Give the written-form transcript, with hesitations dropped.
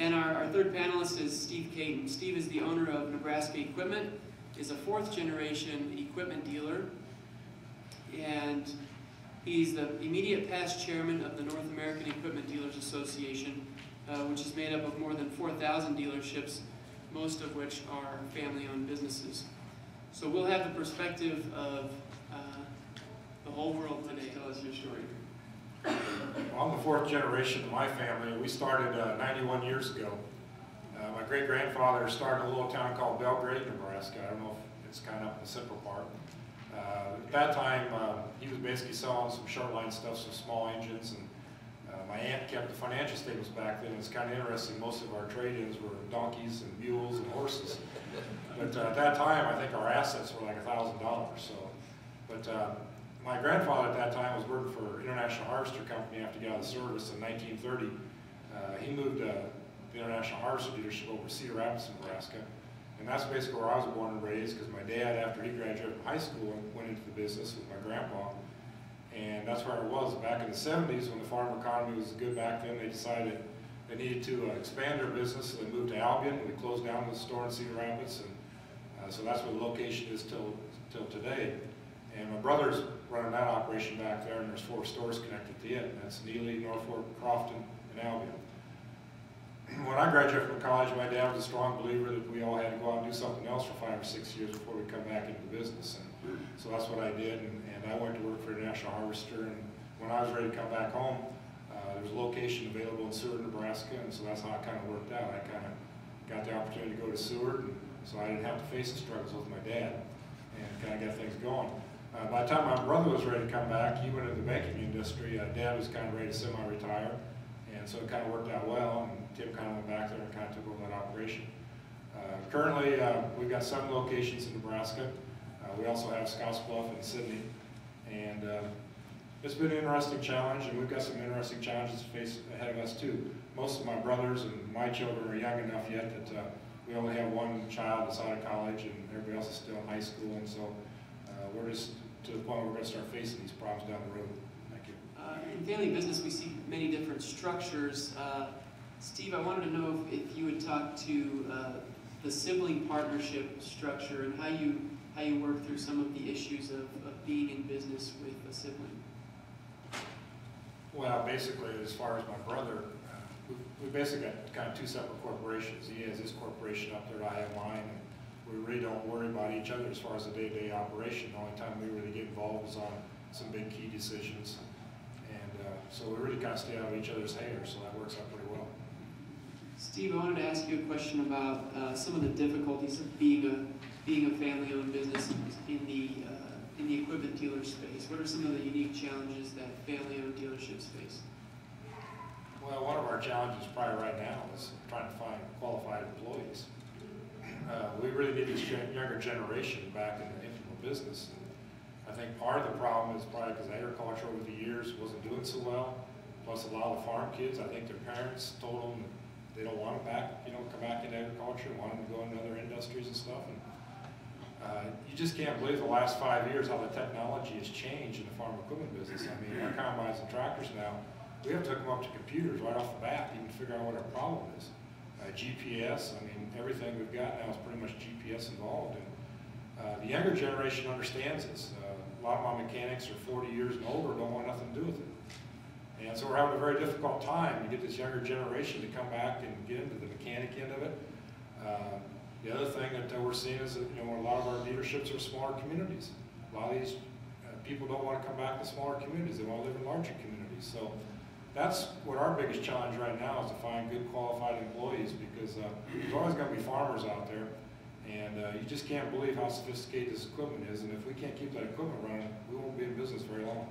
And our third panelist is Steve Kayton. Steve is the owner of Nebraska Equipment, is a fourth-generation equipment dealer, and he's the immediate past chairman of the North American Equipment Dealers Association, which is made up of more than 4,000 dealerships, most of which are family-owned businesses. So we'll have the perspective of the whole world today. Tell us your story. Well, I'm the fourth generation of my family. We started 91 years ago. My great-grandfather started a little town called Belgrade, Nebraska. I don't know if it's kind of up in the central part. At that time, he was basically selling some short line stuff, some small engines, and my aunt kept the financial statements back then. It's kind of interesting. Most of our trade-ins were donkeys and mules and horses. But at that time, I think our assets were like $1,000. So, but my grandfather at that time was working for International Harvester Company after he got out of the service in 1930. He moved the International Harvester dealership over to Cedar Rapids, Nebraska. And that's basically where I was born and raised, because my dad, after he graduated from high school, went into the business with my grandpa. And that's where I was. Back in the 70s, when the farm economy was good back then, they decided they needed to expand their business, so they moved to Albion, and we closed down the store in Cedar Rapids. And so that's where the location is till today. And my brother's running that operation back there, and there's 4 stores connected to it. And that's Neely, Norfolk, Crofton, and Albion. When I graduated from college, my dad was a strong believer that we all had to go out and do something else for 5 or 6 years before we come back into the business. And so that's what I did, and I went to work for International Harvester. And when I was ready to come back home, there was a location available in Seward, Nebraska, and so that's how it kind of worked out. I kind of got the opportunity to go to Seward, and so I didn't have to face the struggles with my dad, and kind of got things going. By the time my brother was ready to come back, he went into the banking industry. Dad was kind of ready to semi-retire, and so it kind of worked out well, and Tim kind of went back there and kind of took over that operation. Currently, we've got 7 locations in Nebraska. We also have Scottsbluff and Sydney, and it's been an interesting challenge, and we've got some interesting challenges to face ahead of us too. Most of my brothers and my children are young enough yet that we only have one child that's out of college, and everybody else is still in high school, and so we're just to the point where we're going to start facing these problems down the road. Thank you. In family business, we see many different structures. Steve, I wanted to know if you would talk to the sibling partnership structure and how you work through some of the issues of being in business with a sibling. Well, basically, as far as my brother, we basically got kind of 2 separate corporations. He has his corporation up there, I have mine, and we really don't worry about each other as far as the day-to-day operation. The only time we really get involved is on some big key decisions, and so we really kind of stay out of each other's hair, so that works out pretty well. Steve, I wanted to ask you a question about some of the difficulties of being a family-owned business in the equipment dealer space. What are some of the unique challenges that family-owned dealerships face? Well, one of our challenges probably right now is trying to find qualified employees. We really need this younger generation back in the business. And I think part of the problem is probably because agriculture over the years wasn't doing so well. Plus, a lot of the farm kids, I think their parents told them they don't want them back, come back into agriculture, want them to go into other industries and stuff. And you just can't believe the last 5 years how the technology has changed in the farm equipment business. I mean, our combines and tractors now, we have to hook them up to computers right off the bat, even to figure out what our problem is. GPS, I mean, everything we've got now is pretty much GPS involved. And the younger generation understands this. A lot of my mechanics are 40 years and older, don't want nothing to do with it. And so we're having a very difficult time to get this younger generation to come back and get into the mechanic end of it. The other thing that we're seeing is that a lot of our dealerships are smaller communities. A lot of these people don't want to come back to smaller communities. They want to live in larger communities. So that's what our biggest challenge right now is to find good qualified employees, because there's always going to be farmers out there, and you just can't believe how sophisticated this equipment is. And if we can't keep that equipment running, we won't be in business very long.